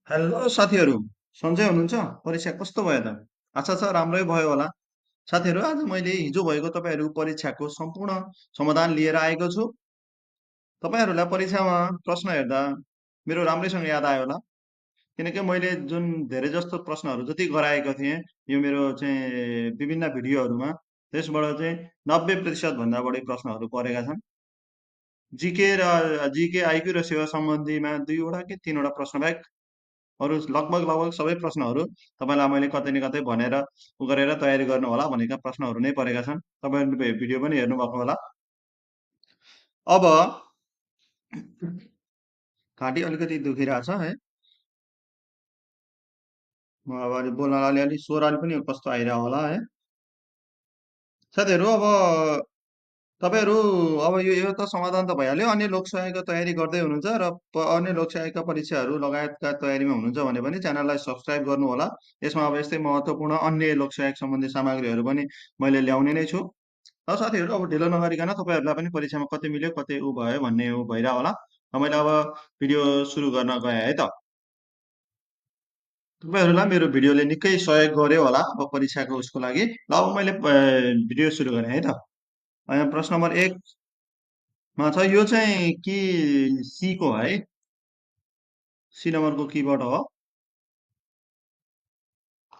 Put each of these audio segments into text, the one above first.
Hello साथीहरू, सन्चै हुनुहुन्छ? परीक्षा कस्तो भयो त? आशा छ राम्रै भयो होला। साथीहरू, आज मैले हिजो भएको तपाईँहरू परीक्षाको सम्पूर्ण समाधान लिएर आएको छु। तपाईँहरूलाई परीक्षामा प्रश्न हेर्दा मेरो राम्रैसँग याद आयो होला, किनकि मैले जुन धेरै जस्तो प्रश्नहरू जति गराएको थिएँ यो मेरो चाहिँ विभिन्न भिडियोहरूमा, त्यसबाट चाहिँ 90% भन्दा बढी प्रश्नहरू परेका छन्। जिके र जिके आइक्यू र सेवा सम्बन्धीमा दुईवटा कि तीनवटा प्रश्न बाहेक अरू लगभग लगभग सबै प्रश्नहरू तपाईँलाई मैले कतै न कतै भनेर गरेर तयारी गर्नु होला भनेका प्रश्नहरू नै परेका छन्। तपाईँहरूले भिडियो पनि हेर्नुभएको होला। अब घाँटी अलिकति दुखिरहेछ है। म अब अलि बोल्न अलिअलि स्वर अलि पनि कस्तो आइरहेको होला है। साथीहरू, अब तपाईँहरू अब यो त समाधान त भइहाल्यो। अन्य लोकसेवाको तयारी गर्दै हुनुहुन्छ र अन्य लोकसेवाका परीक्षाहरू लगायतका तयारीमा हुनुहुन्छ भने पनि च्यानललाई सब्सक्राइब गर्नु होला। यसमा अब यस्तै महत्त्वपूर्ण अन्य लोकसेवा सम्बन्धी सामग्रीहरू पनि मैले ल्याउने नै छु। ल साथीहरू, अब ढिलो नगरिकन तपाईँहरूलाई पनि परीक्षामा कति मिल्यो कति ऊ भयो भन्ने ऊ भइरहेको होला। र मैले अब भिडियो सुरु गर्न गएँ है त। तपाईँहरूलाई मेरो भिडियोले निकै सहयोग गर्यो होला अब परीक्षाको उसको लागि। ल अब मैले भिडियो सुरु गरेँ है त। प्रश्न नम्बर 1मा छ, यो चाहिँ कि सीको है, सी नम्बरको किबाट हो।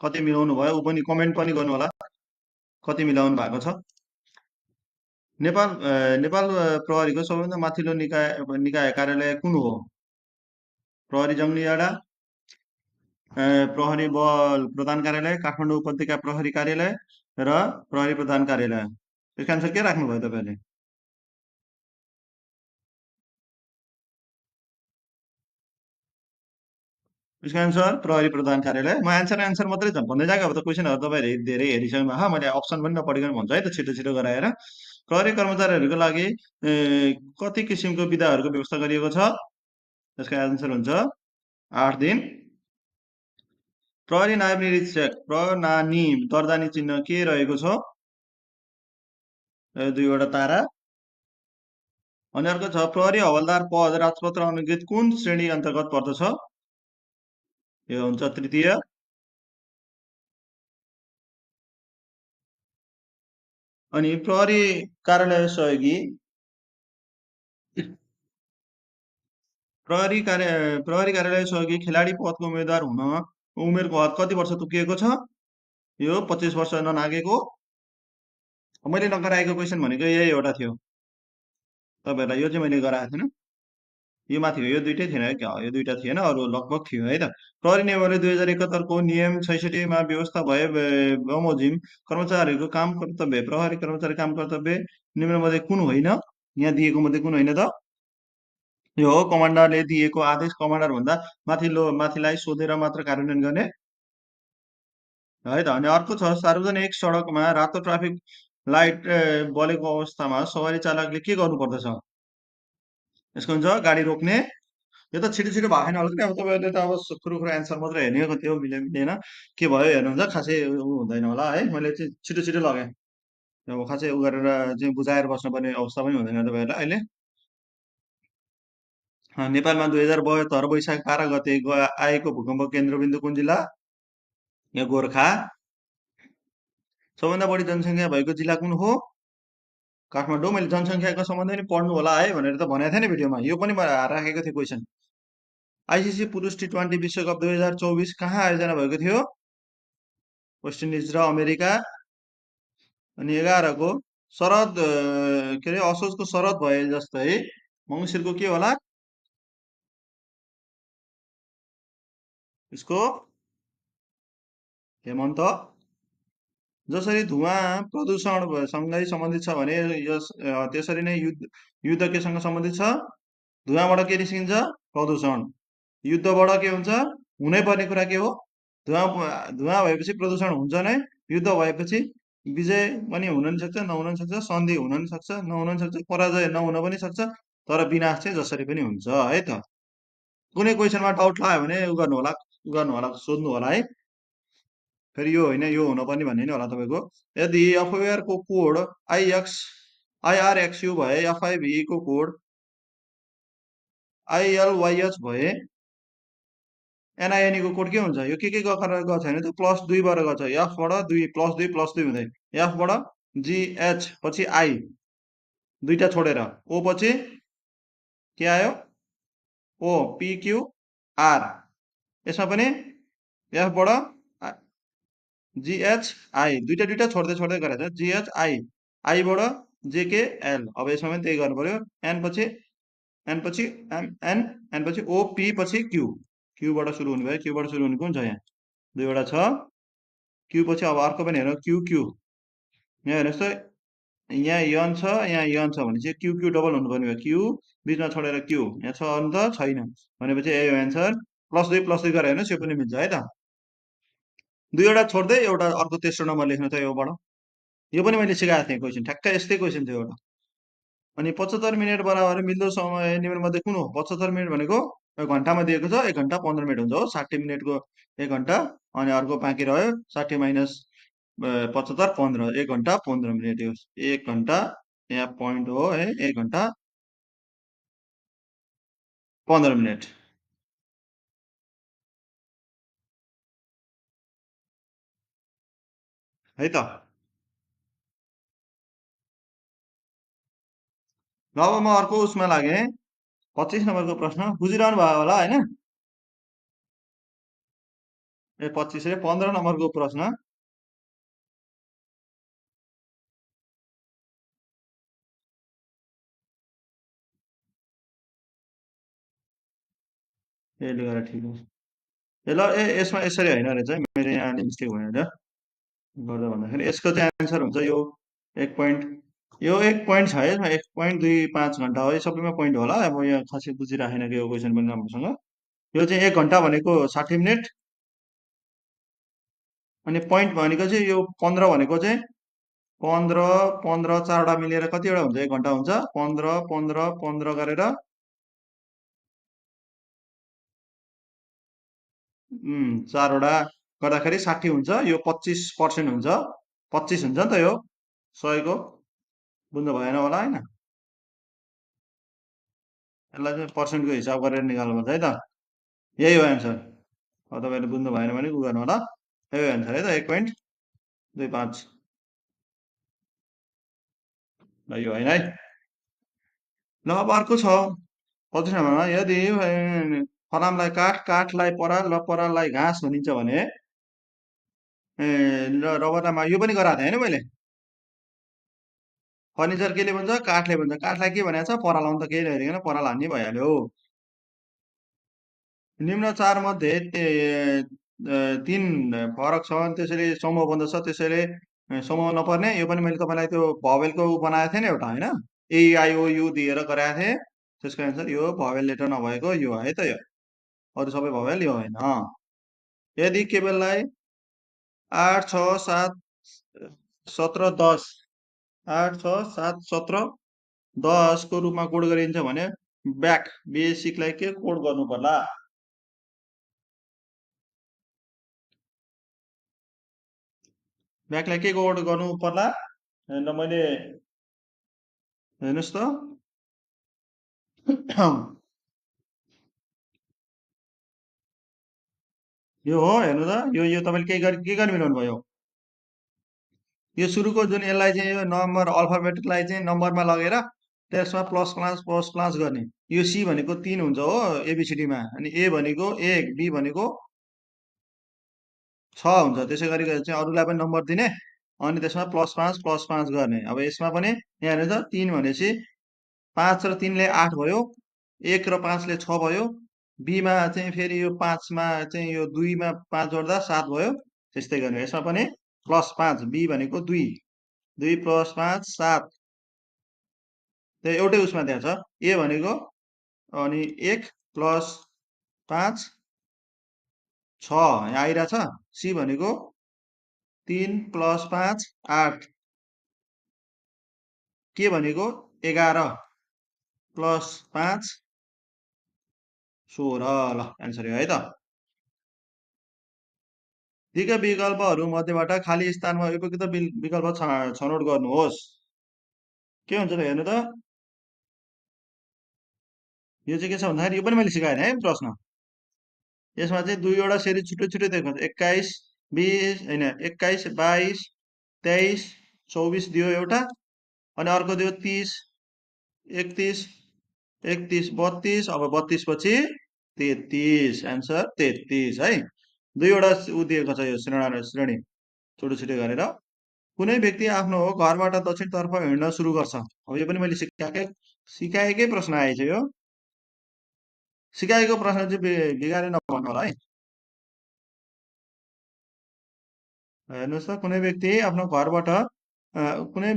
कति मिलाउनु भयो ऊ पनि कमेन्ट पनि गर्नु होला, कति मिलाउनु भएको छ। नेपाल नेपाल प्रहरीको सबैभन्दा माथिल्लो निकाय कार्यालय कुन हो? प्रहरी जङ्गलियाडा, प्रहरी बल प्रधान कार्यालय, काठमाडौँ उपत्यका प्रहरी कार्यालय र प्रहरी प्रधान कार्यालय। यसको एन्सर के राख्नुभयो तपाईँहरूले? यसको एन्सर प्रहरी प्रधान कार्यालय। म एन्सर मात्रै भन्दै जाएको, अब त क्वेसनहरू तपाईँहरूले धेरै हेरिसक्नु भएको। मैले अप्सन पनि नपढिकन भन्छु है त, छिटो छिटो गराएर। प्रहरी कर्मचारीहरूको लागि कति किसिमको बिदाहरूको व्यवस्था गरिएको छ? यसको एन्सर हुन्छ 8 दिन। प्रहरी नायब निरीक्षक प्रनानी दर्दानी चिन्ह के रहेको छ? दुईवटा तारा। अनि अर्को छ, प्रहरी हवलदार पद राजपत्र अनुगृहीत कुन श्रेणी अन्तर्गत पर्दछ? यो हुन्छ तृतीय। अनि प्रहरी कार्यालय सहयोगी प्रहरी कार्यालय सहयोगी खेलाडी पदको उम्मेद्वार हुन उमेरको हद कति वर्ष तोकिएको छ? यो 25 वर्ष ननागेको। मैले नगराएको क्वेसन भनेको यही एउटा थियो तपाईँहरूलाई, यो चाहिँ मैले गराएको थिएन। यो माथि हो, यो दुइटै थिएन है क्या? यो दुइटा थिएन, अरू लगभग थियो है त। प्रहरी नियमले 2071को नियम 66मा व्यवस्था भए बमोजिम कर्मचारीहरूको काम कर्तव्य, प्रहरी कर्मचारी काम कर्तव्य निम्नमध्ये कुन होइन? यहाँ दिएको मध्ये कुन होइन त? यो हो, कमान्डरले दिएको आदेश कमान्डर भन्दा माथिलाई सोधेर मात्र कार्यान्वयन गर्ने है त। अनि अर्को छ, सार्वजनिक सडकमा रातो ट्राफिक लाइट बलेको अवस्थामा सवारी चालकले के गर्नुपर्दछ? यसको हुन्छ गाडी रोक्ने। यो त छिटो छिटो भएको छैन होला नि, अब तपाईँहरूले त अब सुरुखुरु एन्सर मात्रै हेर्ने हो, कति हो मिल्यो मिलेन के भयो हेर्नुहुन्छ, खासै ऊ हुँदैन होला है। मैले चाहिँ छिटो छिटो लगेँ, अब खासै ऊ गरेर चाहिँ बुझाएर बस्नुपर्ने अवस्था पनि हुँदैन तपाईँहरूलाई अहिले। नेपालमा 2072 वैशाख 12 गते आएको भूकम्प केन्द्रबिन्दु कुन जिल्ला? यहाँ गोर्खा। सबभन्दा बढी जनसङ्ख्या भएको जिल्ला कुन हो? काठमाडौँ। मैले जनसङ्ख्याको सम्बन्ध पनि पढ्नु होला है भनेर त भनेको थिएँ नि भिडियोमा, यो पनि राखेको थिएँ क्वेसन। आइसिसी पुरुष टी20 विश्वकप 2024 कहाँ आयोजना भएको थियो? वेस्ट इन्डिज र अमेरिका। अनि 11को शरद के अरे असोजको शरद भए जस्तै मङ्सिरको के होला? यसको हेमन्त। जसरी धुवा प्रदूषण सँगै सम्बन्धित छ भने त्यसरी नै युद्ध केसँग सम्बन्धित छ? धुवाबाट के निस्किन्छ? प्रदूषण। युद्धबाट के हुन्छ? हुनै पर्ने कुरा के हो? धुवा धुवा भएपछि प्रदूषण हुन्छ नै। युद्ध भएपछि विजय पनि हुन नि सक्छ, नहुन नि सक्छ, सन्धि हुन नि सक्छ, नहुन नि सक्छ, पराजय नहुन पनि सक्छ, तर विनाश चाहिँ जसरी पनि हुन्छ है त। कुनै क्वेसनमा डाउट लाग्यो भने गर्नु होला, सोध्नु होला है। फेरि यो होइन यो हुनुपर्ने भन्ने नि होला तपाईँको। यदि एफआइआर को कोड आइआरएक्सयू भए, एफआइभी को कोड आइएलवाइएच भए एनआइएनी को कोड के हुन्छ यो के गरेर गएको छैन त्यो +2 बाट गएको छ एफबाट 2 +2 +2 हुँदै एफबाट जिएच पछि आई दुईटा छोडेर ओ पछि के आयो ओ पिक्युआर यसमा पनि एफबाट जिएचआई दुईटा दुईटा छोड्दै छोड्दै गरेको छ जिएचआई आईबाट जेकेएल अब यसमा पनि त्यही गर्नु पर्यो एन पछि एन पछि ओपी पछि क्यू क्यूबाट सुरु हुने भयो क्यूबाट सुरु हुने कुन छ यहाँ दुईवटा छ क्यू पछि अब अर्को पनि हेरौँ क्यू क्यू यहाँ हेर्नुहोस् त यहाँ यन छ यहाँ यन छ भने चाहिँ क्यू क्यू डबल हुनुपर्ने भयो क्यू बिचमा छोडेर क्यू यहाँ छ अनि त छैन भनेपछि ए एन्सर +2 गरेर हेर्नुहोस् यो पनि मिल्छ है त दुईवटा छोड्दै एउटा अर्को तेस्रो नम्बर लेख्नु त योबाट यो पनि मैले सिकाएको थिएँ क्वेसन ठ्याक्कै यस्तै क्वेसन थियो एउटा अनि 75 मिनट बराबर मिल्दो समय निम्नमध्ये कुन हो 75 मिनट भनेको घन्टामा दिएको छ 1 घन्टा 15 मिनट हुन्छ हो 60 मिनटको 1 घन्टा अनि अर्को बाँकी रह्यो 60 माइनस 75 15 1 घन्टा 15 मिनट यो 1 घन्टा यहाँ पोइन्ट हो है 1 घन्टा 15 मिनट है त ल अब म अर्को उसमा लागेँ 25 नम्बरको प्रश्न बुझिरहनु भयो होला होइन ए 25 रे 15 नम्बरको प्रश्न यसले गर्दा ठिक हो ए ल यसमा यसरी होइन रहेछ है मेरो यहाँ मिस्टेक भयो र गर्दा भन्दाखेरि यसको चाहिँ एन्सर हुन्छ यो 1 पोइन्ट यो 1 पोइन्ट छ है यसमा 1.25 घन्टा हो यो सबैमा पोइन्ट होला अब यहाँ खासै बुझिराखेन कि यो क्वेसन पनि राम्रोसँग यो चाहिँ 1 घन्टा भनेको 60 मिनट अनि पोइन्ट भनेको चाहिँ यो 15 भनेको चाहिँ 15 15 चारवटा मिलेर कतिवटा हुन्छ 1 घन्टा हुन्छ 15 15 15 गरेर चारवटा गर्दाखेरि 60 हुन्छ यो 25% हुन्छ 25 हुन्छ नि त यो 100को बुझ्नु भएन होला होइन यसलाई चाहिँ पर्सेन्टको हिसाब गरेर निकाल्नुपर्छ है त यही हो एन्सर अब तपाईँले बुझ्नु भएन भने उ गर्नु होला यही हो एन्सर है त 1.25 ल यो होइन है ल अब अर्को छ 25 नम्बरमा यदि फलामलाई काठलाई पराल र पराललाई घाँस भनिन्छ भने रबरमा यो पनि गराएको थिएँ होइन मैले फर्निचर केले भन्छ काठले भन्छ काठलाई के भनेको छ पराल आउनु त केही नहेरिकन पराल हान्ने भइहाल्यो निम्न चार मध्ये तीन फरक छ अनि त्यसरी समूह बन्दछ त्यसैले समूह नपर्ने यो पनि मैले तपाईँलाई त्यो भवेलको बनाएको थिएँ नि एउटा होइन AIOU दिएर गराएको थिएँ त्यसको एन्सर यो भवेल लेटर नभएको यो है त यो अरू सबै भवेल यो होइन यदि केवललाई 8 6 7 17 10 8 6 7 17 10 को रूपमा कोड गरिन्छ भने बेसिकलाई के कोड गर्नु पर्ला ब्याकलाई के कोड गर्नु पर्ला र मैले हेर्नुहोस् त यो हो हेर्नु त यो तपाईँले के गरी मिलाउनु भयो यो सुरुको जुन यसलाई चाहिँ यो नम्बर अल्फाबेटलाई चाहिँ नम्बरमा लगेर त्यसमा प्लस प्लस गर्ने यो सी भनेको 3 हुन्छ हो एबिसिडीमा अनि ए भनेको 1 बी भनेको 6 हुन्छ त्यसै गरी चाहिँ अरूलाई पनि नम्बर दिने अनि त्यसमा प्लस 5 गर्ने अब यसमा पनि यहाँ हेर्नु त 3 भनेपछि 5 र 3ले 8 भयो 1 र 5ले 6 भयो बीमा चाहिँ फेरि यो 5मा चाहिँ यो 2मा 5 जोड्दा 7 भयो त्यस्तै गर्ने यसमा पनि +5 बी भनेको 2 2 + 5 7 त्यो एउटै उसमा त्यहाँ छ ए भनेको अनि 1 + 5 6 यहाँ आइरहेछ सी भनेको 3 + 5 8 के भनेको 11 + 5 16 ल एन्सर हो है त दिएका विकल्पहरू मध्येबाट खाली स्थानमा उपयुक्त विकल्प छनौट गर्नुहोस् के हुन्छ त हेर्नु त यो चाहिँ के छ भन्दाखेरि यो पनि मैले सिकाएँ है प्रश्न यसमा चाहिँ दुईवटा सिरिज छुट्टै छुट्टै देखाउँछ 21 20 होइन 21 22 23 24 दियो एउटा अनि अर्को दियो 30 31 31 32 अब 32 पछि 33 एन्सर 33 है दुईवटा ऊ दिएको छ यो श्रेणी छुट्टै छुट्टै गरेर कुनै व्यक्ति आफ्नो घरबाट दक्षिणतर्फ हिँड्न सुरु गर्छ अब यो पनि मैले सिकाएकै प्रश्न आएछ यो सिकाएको प्रश्न चाहिँ बिगारे नभन्नु होला है हेर्नुहोस् त कुनै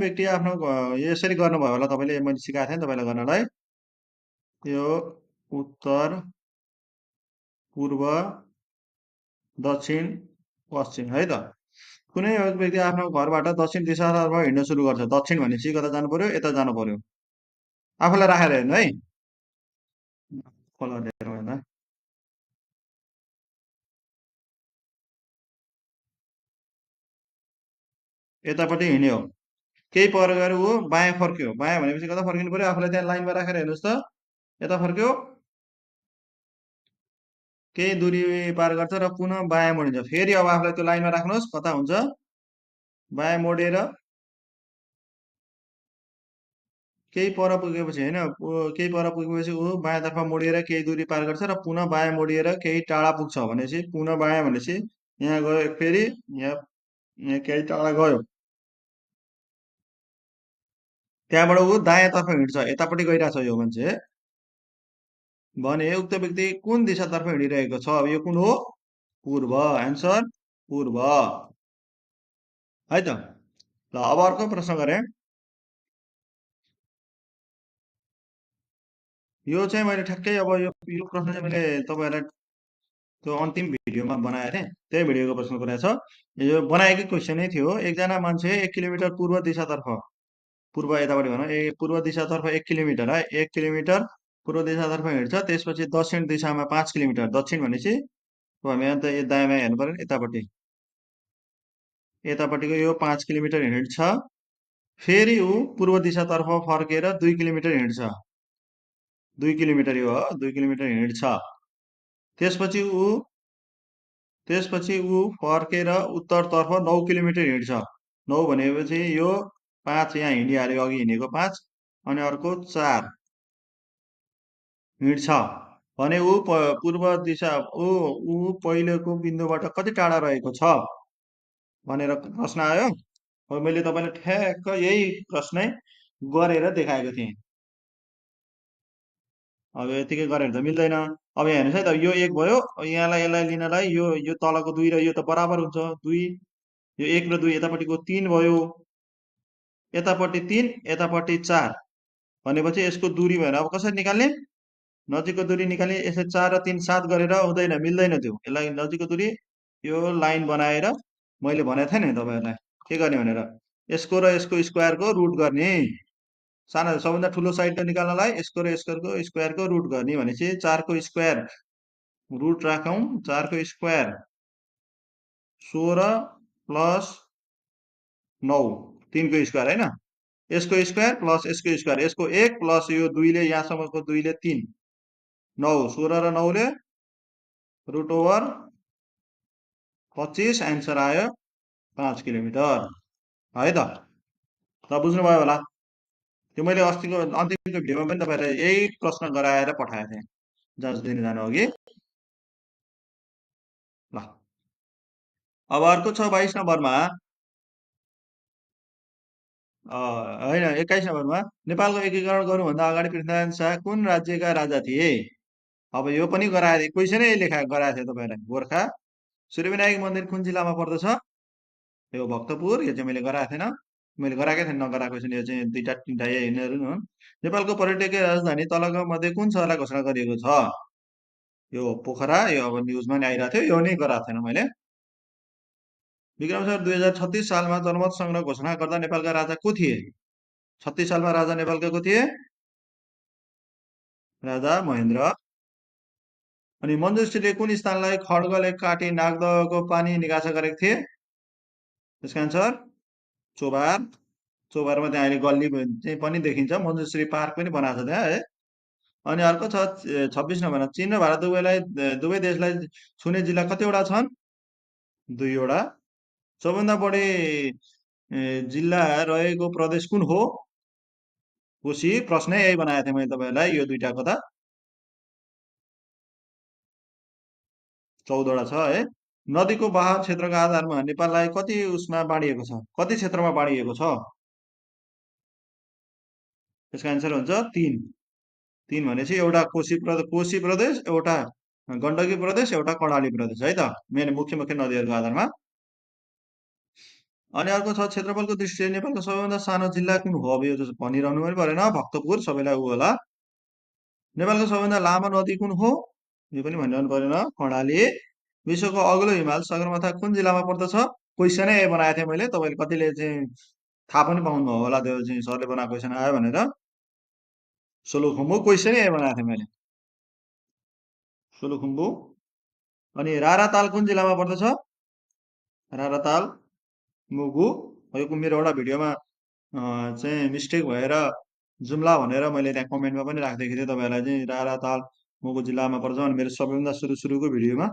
व्यक्ति आफ्नो यसरी गर्नुभयो होला तपाईँले मैले सिकाएको थिएँ तपाईँलाई गर्नलाई यो उत्तर पूर्व दक्षिण पश्चिम है त कुनै व्यक्ति आफ्नो घरबाट दक्षिण दिशातर्फ हिँड्न सुरु गर्छ दक्षिण भनेपछि कता जानु पर्यो यता जानु पर्यो आफूलाई राखेर हेर्नु है कलर लिएर हेर्दा यतापट्टि हिँड्यो केही पर गएर ऊ बायाँ फर्क्यो बायाँ भनेपछि कता फर्किनु पर्यो आफूलाई त्यहाँ लाइनमा राखेर हेर्नुहोस् त यता फर्क्यो केही दूरी पार गर्छ र पुनः बायाँ मोडिन्छ फेरि अब आफूलाई त्यो लाइनमा राख्नुहोस् कता हुन्छ बायाँ मोडेर केही पर पुगेपछि होइन केही पर पुगेपछि ऊ बायाँतर्फ मोडिएर केही दूरी पार गर्छ र पुनः बायाँ मोडिएर केही टाढा पुग्छ भनेपछि पुनः बायाँ भनेपछि यहाँ गयो फेरि यहाँ यहाँ केही टाढा गयो त्यहाँबाट ऊ दायाँतर्फ हिँड्छ यतापट्टि गइरहेछ यो मान्छे भने उक्त व्यक्ति कुन दिशातर्फ हिँडिरहेको छ अब यो कुन हो पूर्व एन्सर पूर्व है त ल अब अर्को प्रश्न गरे यो चाहिँ मैले ठ्याक्कै अब यो प्रश्न चाहिँ मैले तपाईँहरूलाई त्यो अन्तिम भिडियोमा बनाएको थिएँ त्यही भिडियोको प्रश्न कुरा छ यो बनाएकै क्वेसनै थियो एकजना मान्छे 1 किलोमिटर पूर्व दिशातर्फ पूर्व यतापट्टि भनौँ पूर्व दिशातर्फ 1 किलोमिटर है 1 किलोमिटर पूर्व दिशातर्फ हिँड्छ त्यसपछि दक्षिण दिशामा 5 किलोमिटर दक्षिण भनेपछि अब हामी अन्त दायाँ बायाँ हेर्नु पऱ्यो यतापट्टि यतापट्टिको यो 5 किलोमिटर हिँड्छ फेरि ऊ पूर्व दिशातर्फ फर्केर 2 किलोमिटर हिँड्छ 2 किलोमिटर यो हो 2 किलोमिटर हिँड्छ त्यसपछि ऊ फर्केर उत्तरतर्फ 9 किलोमिटर हिँड्छ 9 भनेपछि यो 5 यहाँ हिँडिहाल्यो अघि हिँडेको 5 अनि अर्को 4 हिँड्छ भने ऊ पूर्व दिशा ऊ पहिलेको बिन्दुबाट कति टाढा रहेको छ भनेर प्रश्न आयो अब मैले तपाईँलाई ठ्याक्क यही प्रश्नै गरेर देखाएको थिएँ अब यतिकै गरेर त मिल्दैन अब यहाँ हेर्नुहोस् है त यो 1 भयो यहाँलाई यसलाई लिनलाई यो तलको 2 र यो त बराबर हुन्छ 2 यो 1 र 2 यतापट्टिको 3 भयो यतापट्टि 3 यतापट्टि 4 भनेपछि यसको दूरी भएन अब कसरी निकाल्ने नजिकको दूरी निकाल्ने यसले 4 र 3 7 गरेर हुँदैन मिल्दैन त्यो यसलाई नजिकको दूरी यो लाइन बनाएर मैले भनेको थिएँ नि तपाईँहरूलाई के गर्ने भनेर यसको र यसको स्क्वायरको रुट गर्ने सानो सबभन्दा ठुलो साइड निकाल्नलाई यसको र यसको स्क्वायरको रुट गर्ने भनेपछि 4 को स्क्वायर रुट राखौँ 4 को स्क्वायर 16 प्लस 9 3 को स्क्वायर होइन यसको स्क्वायर प्लस यसको स्क्वायर यसको 1 प्लस यो 2 ले यहाँसम्मको 2 ले 3 9 16 र 9 ले रुट ओभर 25 एन्सर आयो 5 किलोमिटर है त ल बुझ्नुभयो होला त्यो मैले अस्तिको अन्तिमको भिडियोमा पनि तपाईँहरूलाई यही प्रश्न गराएर पठाएको थिएँ जाँच दिन जानु अघि ल अब अर्को छ 22 नम्बरमा होइन 21 नम्बरमा नेपालको एकीकरण गर्नुभन्दा अगाडि पृथ्वीनारायण शाह कुन राज्यका राजा थिए अब यो पनि गराए क्वेसनै गराएको थियो तपाईँलाई गोर्खा सूर्यविनायक मन्दिर कुन जिल्लामा पर्दछ यो भक्तपुर यो चाहिँ मैले गराएको थिएन मैले गराएकै थिएन नगराएको छैन यो चाहिँ दुईवटा तिनवटा यिनीहरू हुन् नेपालको पर्यटकीय राजधानी तलका मध्ये कुन सहरलाई घोषणा गरिएको छ यो पोखरा यो अब न्युजमा नि आइरहेको थियो यो नै गराएको थिएन मैले विक्रम सर 2036 सालमा जनमत संग्रह घोषणा गर्दा नेपालका राजा को थिए 36 सालमा राजा नेपालका को थिए राजा महेन्द्र अनि मञ्जुश्रीले कुन स्थानलाई खड्गले काटी नागदहको पानी निकासा गरेको थिए त्यसको एन्सर चोभार चोभारमा त्यहाँ अहिले गल्ली चाहिँ पनि देखिन्छ मञ्जुश्री पार्क पनि बनाएको छ त्यहाँ है अनि अर्को छ 26 नम्बरमा चीन र भारत दुवै देशलाई छुने जिल्ला कतिवटा छन्? 2वटा। सबभन्दा बढी जिल्ला रहेको प्रदेश कुन हो? कोशी। प्रश्नै यही बनाएको थिएँ मैले तपाईँहरूलाई यो दुईटाको त। 14वटा छ है। नदीको बहाव क्षेत्रका आधारमा नेपाललाई कति उसमा बाँडिएको छ? कति क्षेत्रमा बाँडिएको छ? यसको एन्सर हुन्छ 3। 3 भनेपछि एउटा कोशी प्रदेश, एउटा गण्डकी प्रदेश, एउटा कर्णाली प्रदेश है त, मेन मुख्य मुख्य नदीहरूको आधारमा। अनि अर्को छ क्षेत्रफलको दृष्टिले नेपालको सबैभन्दा सानो जिल्ला कुन हो? अब यो त भनिरहनु पनि परेन, भक्तपुर सबैलाई ऊ होला। नेपालको सबैभन्दा लामो नदी कुन हो? यो पनि भनिरहनु परेन, कर्णाली। विश्वको अग्लो हिमाल सगरमाथा कुन जिल्लामा पर्दछ? क्वेसनै यही बनाएको थिएँ मैले, तपाईँले कतिले चाहिँ थाहा पनि पाउनुभयो होला त्यो चाहिँ सरले बनाएको क्वेसन आयो भनेर। सोलुखुम्बु क्वेसनै यही बनाएको थिएँ मैले, सोलुखुम्बु। अनि राराताल कुन जिल्लामा पर्दछ? राराताल मुगु। यो मेरो एउटा भिडियोमा चाहिँ मिस्टेक भएर जुम्ला भनेर मैले त्यहाँ कमेन्टमा पनि राखिदिएको थिएँ तपाईँहरूलाई, चाहिँ राराताल मुगु जिल्लामा पर्छ अनि मेरो सबैभन्दा सुरुको भिडियोमा।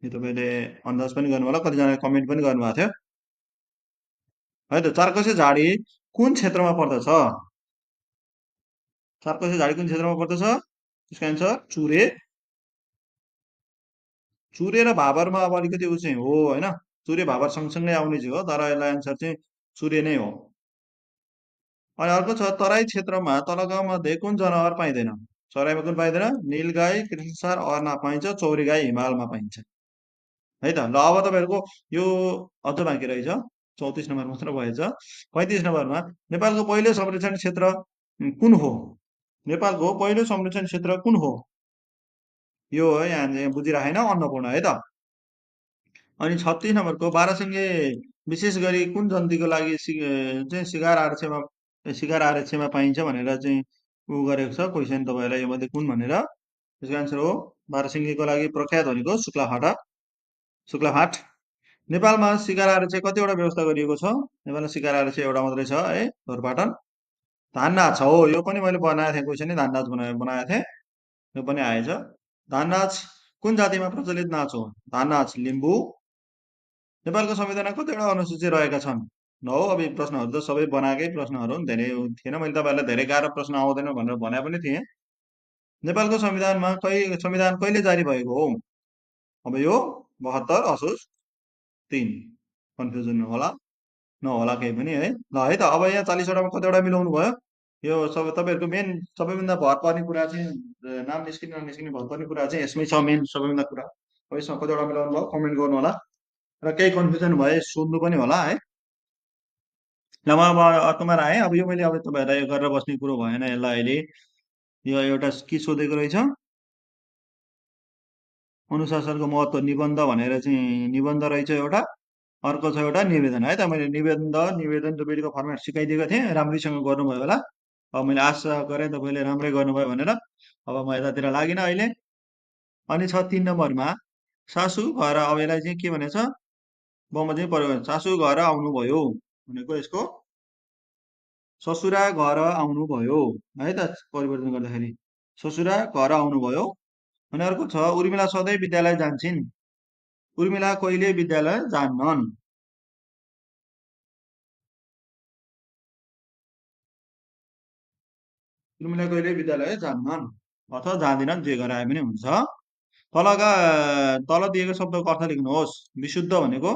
यो तपाईँले अन्दाज पनि गर्नु होला, कतिजनाले कमेन्ट पनि गर्नुभएको थियो है त। चारकोसे झाडी कुन क्षेत्रमा पर्दछ? चारकोसे झाडी कुन क्षेत्रमा पर्दछ? त्यसको एन्सर चुरे। चुरे र भाबरमा अब अलिकति ऊ चाहिँ हो होइन, चुरे भाबर सँगसँगै आउने चाहिँ हो, तर यसलाई एन्सर चाहिँ चुरे नै हो। अनि अर्को छ तराई क्षेत्रमा तलगाउँ मध्ये कुन जनावर पाइँदैन? तराईमा कुन पाइँदैन? नीलगाई, कृष्णसार, अर्ना पाइन्छ, चौरी गाई हिमालमा पाइन्छ है त। ल अब तपाईँहरूको यो अझ बाँकी रहेछ, 34 नम्बर मात्र भएछ। 35 नम्बरमा नेपालको पहिलो संरक्षण क्षेत्र कुन हो? नेपालको पहिलो संरक्षण क्षेत्र कुन हो? यो है, यहाँ बुझिराखेन, अन्नपूर्ण है त। अनि 36 नम्बरको 12 विशेष गरी कुन जन्तीको लागि चाहिँ शिकार आरक्षमा पाइन्छ भनेर चाहिँ ऊ गरेको छ क्वेसन तपाईँहरूलाई, यो मध्ये कुन भनेर। यसको एन्सर हो 12 लागि प्रख्यात भनेको शुक्लाफाट। नेपालमा शिकार आरक्ष कतिवटा व्यवस्था गरिएको छ? नेपालमा शिकार आरक्ष एउटा मात्रै छ है, ढोरपाटन। धान नाच हो, यो पनि मैले बनाएको थिएँ क्वेसन, धान नाच बनाएको थिएँ, यो पनि आएछ। धान नाच कुन जातिमा प्रचलित नाच हो? धान नाच लिम्बू। नेपालको संविधानमा कतिवटा अनुसूची रहेका छन्? 9। अब यी प्रश्नहरू त सबै बनाएकै प्रश्नहरू हुन्, धेरै थिएन, मैले तपाईँहरूलाई धेरै गाह्रो प्रश्न आउँदैन भनेर भने पनि थिएँ। नेपालको संविधान कहिले जारी भएको हो? अब यो 72 असोज 3। कन्फ्युजन होला नहोला केही पनि है। ल है त, अब यहाँ 40वटामा कतिवटा मिलाउनु भयो? यो सब तपाईँहरूको मेन सबैभन्दा भर पर्ने कुरा चाहिँ नाम निस्किने ननिस्किने भर पर्ने कुरा चाहिँ यसमै छ, मेन सबैभन्दा कुरा। अब यसमा कतिवटा मिलाउनु भयो कमेन्ट गर्नु होला, र केही कन्फ्युजन भए सोध्नु पनि होला है। ल म अब अर्कोमा आएँ। अब यो मैले अब तपाईँहरूलाई गरेर बस्ने कुरो भएन यसलाई अहिले। यो एउटा के सोधेको रहेछ, अनुशासनको महत्त्व निबन्ध भनेर चाहिँ निबन्ध रहेछ एउटा, अर्को छ एउटा निवेदन है त। मैले निवेदन दुवैको फर्मेट सिकाइदिएको थिएँ, राम्रैसँग गर्नुभयो होला। अब मैले आशा गरेँ तपाईँले राम्रै गर्नुभयो भनेर। अब म यतातिर लागिनँ अहिले। अनि छ 3 नम्बरमा सासु घर, अब यसलाई चाहिँ के भनेछ, बमोजिम परिवर्तन। सासु घर आउनुभयो भनेको यसको ससुरा घर आउनुभयो है त, परिवर्तन गर्दाखेरि ससुरा घर आउनुभयो। अनि अर्को छ उर्मिला सधैँ विद्यालय जान्छन्, उर्मिला कहिले विद्यालय जान्नन्? उर्मिला कहिले विद्यालय जान्नन् अथवा जाँदिनन्, जे गराए पनि हुन्छ। तल दिएको शब्दको अर्थ लेख्नुहोस्। विशुद्ध भनेको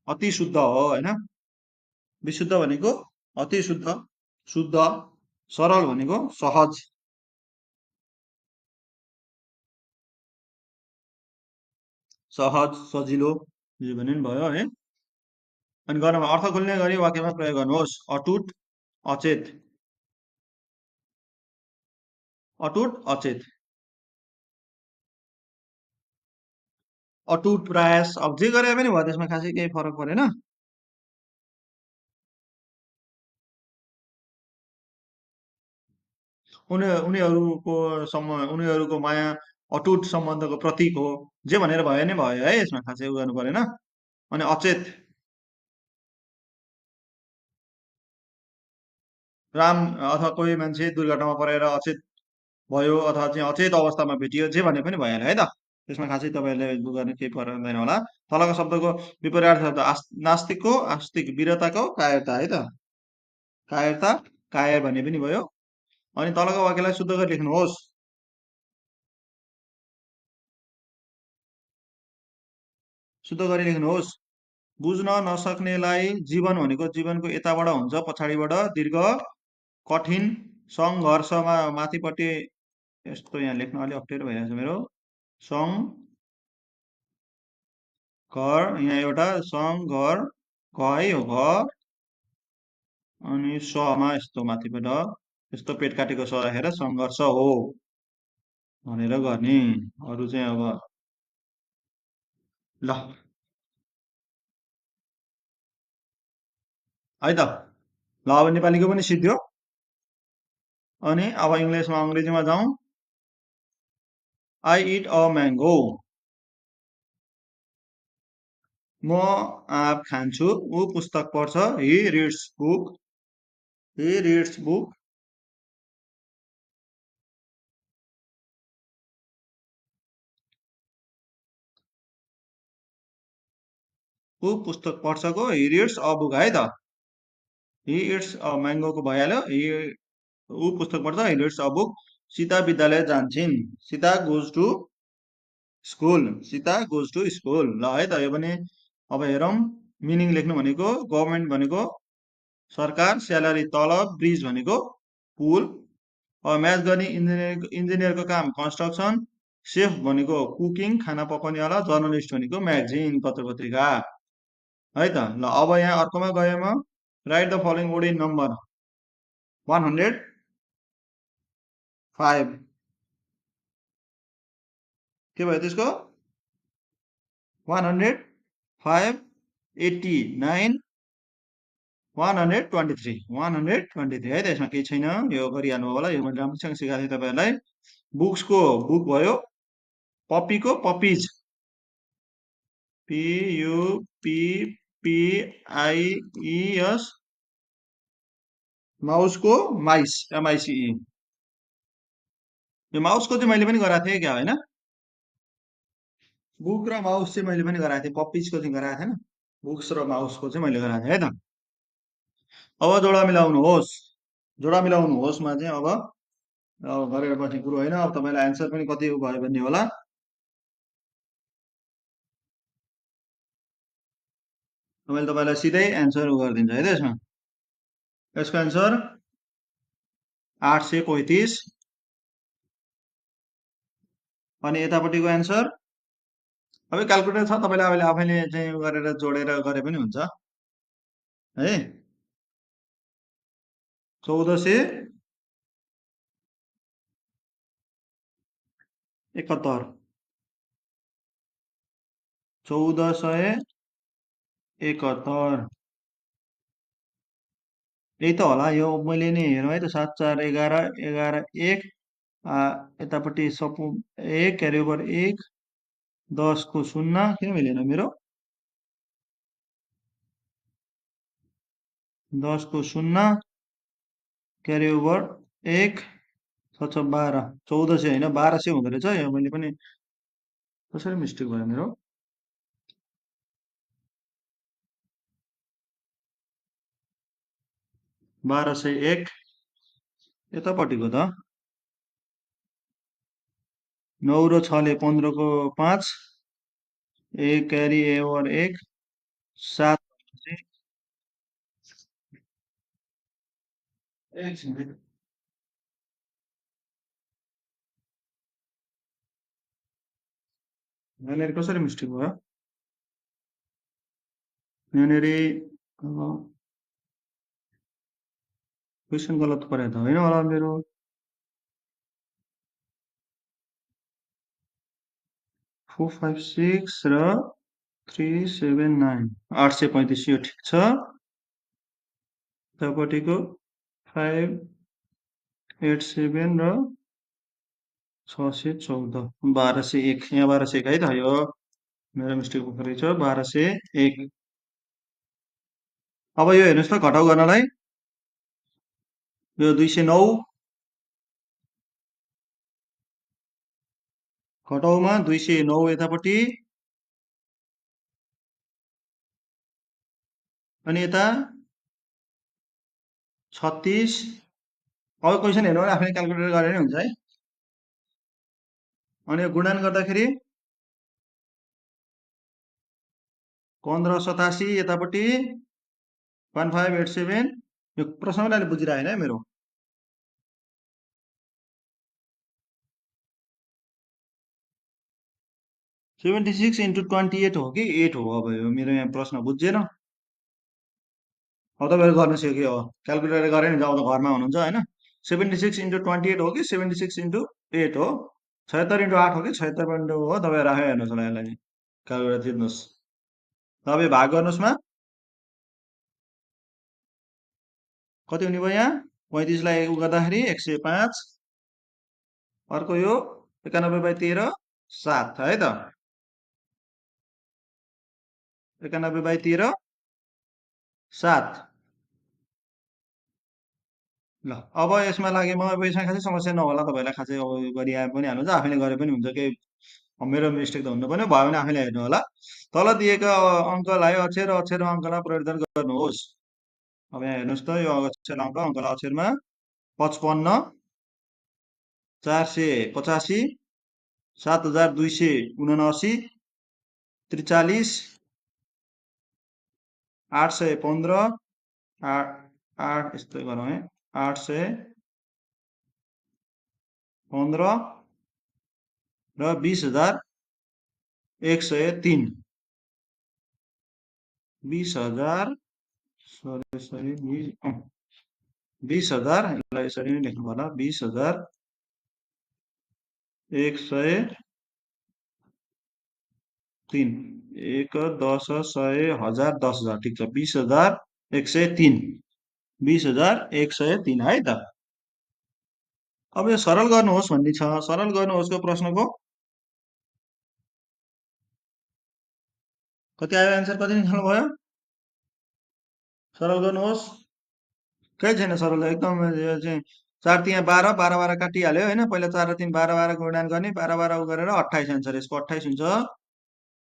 अति शुद्ध हो होइन, विशुद्ध भनेको अति शुद्ध, शुद्ध। सरल भनेको सहज, सहज सजिलो, जे भने पनि भयो है। अनि गर्न अर्थ खोल्ने गरी वाक्यमा प्रयोग गर्नुहोस्। अटुट, अचेत, अटुट अचेत। अटुट प्रयास, अब जे गरे पनि भयो, त्यसमा खासै केही फरक परेन। उनीहरूको माया अटुट सम्बन्धको प्रतीक हो, जे भनेर भयो नै भयो है, यसमा खासै उ गर्नु परेन। अनि अचेत, राम अथवा कोही मान्छे दुर्घटनामा परेर अचेत भयो अथवा चाहिँ अचेत अवस्थामा भेटियो जे भने पनि भइहाल्यो है त। त्यसमा खासै तपाईँहरूले दुःख गर्ने केही पर्दैन होला। तलको शब्दको विपर्यार्थ शब्द नास्तिकको आस्तिक वीरताको कायरता है त। कायरता कायर भन्ने पनि भयो। अनि तलको वाक्यलाई शुद्ध गरी लेख्नुहोस्। शुद्ध गरी लेख्नुहोस्। बुझ्न नसक्नेलाई जीवन भनेको जीवनको यताबाट हुन्छ पछाडिबाट दीर्घ कठिन सङ्घर्षमा माथिपट्टि यस्तो यहाँ लेख्न अलिक अप्ठ्यारो भइरहेको छ मेरो। घर यहाँ एउटा घर घ है हो घ अनि समा यस्तो माथिबाट यस्तो पेट काटेको स राखेर सङ्घर्ष हो भनेर गर्ने। अरू चाहिँ अब ल है त। ल अब नेपालीको पनि सिद्धियो। अनि अब अङ्ग्रेजीमा जाउँ। I it a mango. म आँप खान्छु। ऊ पुस्तक पढ्छ। He reads book. He reads book. ऊ पुस्तक पढ्छको हि रिड्स अ बुक है त। हि इट्स अ म्याङ्गोको भइहाल्यो। ऊ पुस्तक पढ्छ। He reads a book. Sita विद्यालय जान्छन्। Sita goes to school. Sita goes to school. ल है त यो पनि अब हेरौँ। मिनिङ लेख्नु भनेको गभर्मेन्ट भनेको सरकार, स्यालेरी तलब, ब्रिज भनेको पुल, अब म्याच गर्ने इन्जिनियरको काम कन्स्ट्रक्सन, सेफ भनेको कुकिङ खाना पकाउनेवाला, जर्नलिस्ट भनेको म्यागजिन पत्र पत्रिका है त। ल अब यहाँ अर्कोमा गएँ म। Right the following word in number 105। के भयो त्यसको 105 89 123 123 है त। यसमा केही छैन। यो गरिहाल्नु होला। यो मैले राम्रोसँग सिकाएको थिएँ तपाईँहरूलाई। बुक्सको बुक भयो। पप्पीको पप्पिज PUPPIES। माउसको माइस MICE। यो माउसको चाहिँ मैले पनि गराएको थिएँ क्या होइन। बुक र माउस चाहिँ मैले पनि गराएको थिएँ। पप्पिजको चाहिँ गराएको थिएन। बुक्स र माउसको चाहिँ मैले गराएको थिएँ है त। अब जोडा मिलाउनुहोस्। जोडा मिलाउनुहोस्मा चाहिँ अब गरेर बस्ने कुरो होइन। अब तपाईँलाई एन्सर पनि कति भयो भन्ने होला। मैले तपाईँलाई सिधै एन्सर गरिदिन्छ है त यसमा। यसको एन्सर 835। अनि यतापट्टिको एन्सर अब क्यालकुलेटर छ तपाईँले अहिले आफैले चाहिँ गरेर जोडेर गरे पनि हुन्छ है। 1471। 1471। यही त होला। यो मैले नि हेरौँ है त। 7 4 11 11 1 यतापट्टि सपु 1 क्यारी ओभर 1 10 को 0 किन मिलेन मेरो 10 को 0 क्यारी ओभर 1 छ 12 1400 होइन 1200 हुँदो रहेछ। यो मैले पनि कसरी मिस्टेक भयो मेरो। 1201 यतापट्टिको त 9 र 6 ले 15 को 5 1 क्यारी ओभर 1 7 एकछिन यहाँनिर कसरी मिस्टेक भयो। यहाँनिर क्वेसन गलत परेको त होइन होला मेरो। 456 र 379 835 यो ठिक छ। यतापट्टिको 587 र 614 1201 यहाँ 1201 है त। यो मेरो मिस्टेक भएको रहेछ 1201। अब यो हेर्नुहोस् त घटाउ गर्नलाई यो 209 घटाउमा 209 यतापट्टि अनि यता 36। अब क्वेसन हेर्नु भने आफैले क्यालकुलेटर गरेर नै हुन्छ है। अनि यो गुणन गर्दाखेरि 1587 यतापट्टि 1587। यो प्रश्न पनि अहिले बुझिरहेन है मेरो। 76 इन्टु 28 हो कि 8 हो? अब यो मेरो यहाँ प्रश्न बुझेन। अब तपाईँहरू गर्नुहोस् यो के हो, क्यालकुलेटर गरेर नि अब त घरमा हुनुहुन्छ होइन। 76 इन्टु 28 हो कि 76 इन्टु 8 हो? 76 इन्टु 8 हो कि 76 इन्टु हो? तपाईँहरू आफै हेर्नुहोस् होला यसलाई चाहिँ, क्यालकुलेटर थिच्नुहोस्। तपाईँ भाग गर्नुहोस् मा कति हुने भयो यहाँ? 35लाई उ गर्दाखेरि 105। अर्को यो 91/13 7 है त। 91/13 7। ल अब यसमा लागि म अब यसमा खासै समस्या नहोला तपाईँलाई, खासै अब गरिआए पनि हाल्नुहुन्छ, आफैले गरे पनि हुन्छ। केही मेरो मिस्टेक त हुनु पर्ने भयो भने आफैले हेर्नु होला। तल दिएका अङ्कलाई अक्षर र अक्षर अङ्कलाई परिवर्तन गर्नुहोस्। अब यहाँ हेर्नुहोस् त, यो अक्षर अङ्क अङ्कलाई अक्षरमा 55 485 7279 43 815 8 8 यस्तै गरौँ है, 815 र 20,103। 20,000 सरी सरी 20,000 यसलाई यसरी नै लेख्नु होला, 20,103। 1 10 100 1000 10,000 ठिक छ, 20,103। 20,103 है त। अब यो सरल गर्नुहोस् भन्ने छ, सरल गर्नुहोस्को प्रश्नको कति आयो एन्सर, कति निकाल्नु भयो? सरल गर्नुहोस्, केही छैन सरल, एकदम यो चाहिँ 4 तिहाई 12 12 12 काटिहाल्यो होइन। पहिला 4 र 3 12 12 गुणन गर्ने, 12 12 उ गरेर 28 एन्सर यसको 28 हुन्छ।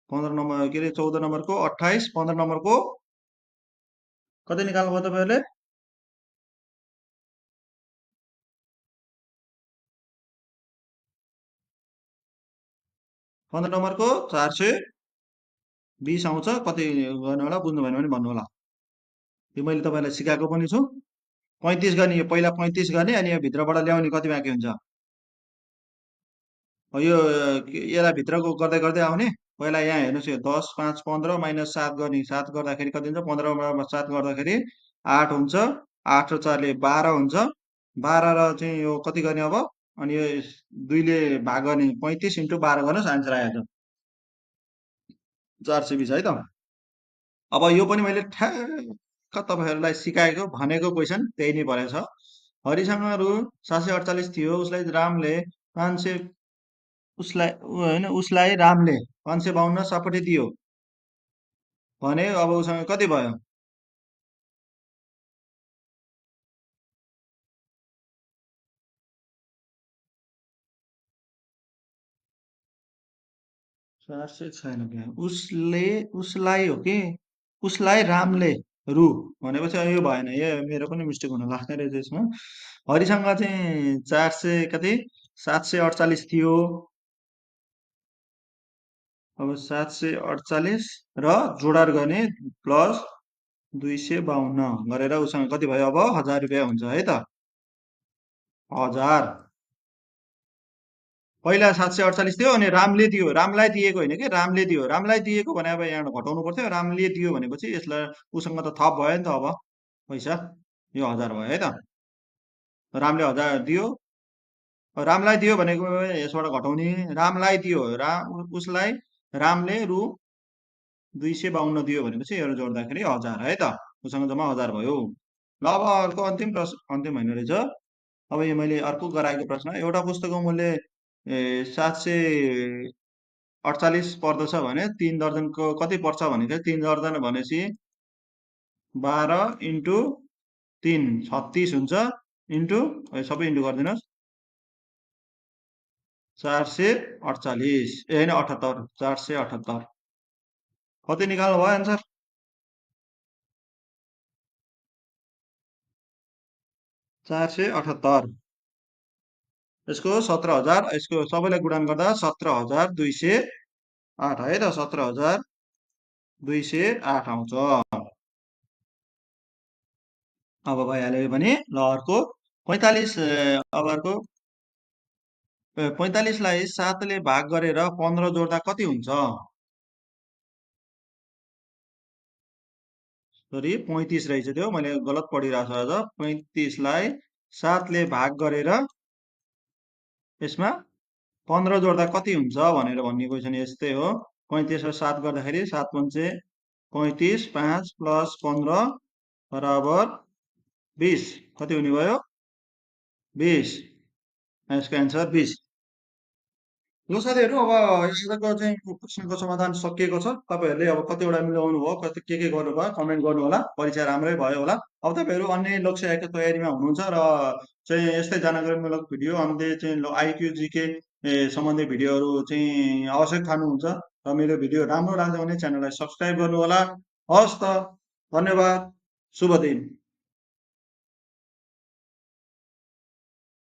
15 नम्बर के अरे 14 नम्बरको 28, 15 नम्बरको कति निकाल्नु भयो तपाईँहरूले? 15 नम्बरको 420 आउँछ। कति गर्नु होला, बुझ्नु भएन भने भन्नु होला। यो मैले तपाईँलाई सिकाएको पनि छु। 35 गर्ने, यो पहिला 35 गर्ने अनि यो भित्रबाट ल्याउने कति बाँकी हुन्छ। यो यसलाई भित्रको गर्दै गर्दै आउने। पहिला यहाँ हेर्नुहोस्, यो 10 5 15 माइनस 7 गर्ने, 7 गर्दाखेरि कति हुन्छ? 15 7 गर्दाखेरि 8 हुन्छ। 8 र 4 ले 12 हुन्छ। 12 र चाहिँ यो कति गर्ने अब? अनि यो 2 ले भाग गर्ने, 35 इन्टु 12 गर्नुहोस्, आन्सर आइहाल्छ 420 है त। अब यो पनि मैले ठ्याक्क तपाईँहरूलाई सिकाएको भनेको क्वेसन त्यही नै परेछ। हरिसँग रु 748 थियो, उसलाई रामले 500 उसलाई रामले 552 सपट्टि दियो भने अब उसँग कति भयो? 400 छैन क्या, उसलाई हो कि उसलाई रामले रु भनेपछि यो भएन, यो मेरो पनि मिस्टेक हुन लाग्ने रहेछ यसमा। हरिसँग चाहिँ 400 कति 748 थियो। अब 748 र जोडार गर्ने प्लस 252 गरेर उसँग कति भयो? अब 1000 रुपियाँ हुन्छ है त। 1000 पहिला 748 थियो अनि रामले दियो, रामलाई दिएको होइन कि रामले दियो। रामलाई दिएको भने अब यहाँबाट घटाउनु पर्थ्यो। रामले दियो भनेपछि यसलाई उसँग त थप भयो नि त अब पैसा, यो 1000 भयो है त। रामले 1000 दियो, रामलाई दियो भनेको यसबाट घटाउने, रामलाई दियो, उसलाई रामले रु 252 दियो भनेपछि यो जोड्दाखेरि 1000 है त। उसँग जम्मा 1000 भयो। ल अब अर्को अन्तिम प्रश्न, अन्तिम होइन रहेछ। अब यो मैले अर्को गराएको प्रश्न, एउटा पुस्तकको मूल्य 748 पर्दछ भने 3 दर्जनको कति पर्छ भनेको 3 दर्जन भनेपछि 12 इन्टु 3 36 हुन्छ। इन्टु सबै इन्टु गरिदिनुहोस् 448 ए होइन 78 478 कति निकाल्नु भयो एन्सर 478 यसको 17,000 यसको सबैलाई गुणन गर्दा 17,208 है त 17,208 आउँछ अब भइहाल्यो यो पनि ल अर्को 45 अब अर्को 45 लाई 7 ले भाग गरेर 15 जोड्दा कति हुन्छ सरी 35 रहेछ त्यो मैले गलत पढिरहेको छु आज 35 लाई 7 ले भाग गरेर यसमा 15 जोड्दा कति हुन्छ भनेर भन्ने क्वेसन यस्तै हो 35 र 7 गर्दाखेरि 7 पंचे 35 5 प्लस 15 बराबर 20 कति हुने भयो 20 यसको एन्सर 20 ल साथीहरू अब आजको चाहिँ प्रश्नको समाधान सकिएको छ तपाईँहरूले अब कतिवटा मिलाउनु भयो कति के गर्नु भयो कमेन्ट गर्नु होला परीक्षा राम्रै भयो होला अब तपाईँहरू अन्य लक्ष्य आयोगको तयारीमा हुनुहुन्छ र चाहिँ यस्तै जानकारीमूलक भिडियो अन्य चाहिँ आइक्यू जिके सम्बन्धी भिडियोहरू चाहिँ आवश्यक ठान्नुहुन्छ र मेरो भिडियो राम्रो लाग्छ भने च्यानललाई सब्सक्राइब गर्नु होला हवस् त धन्यवाद शुभ दिन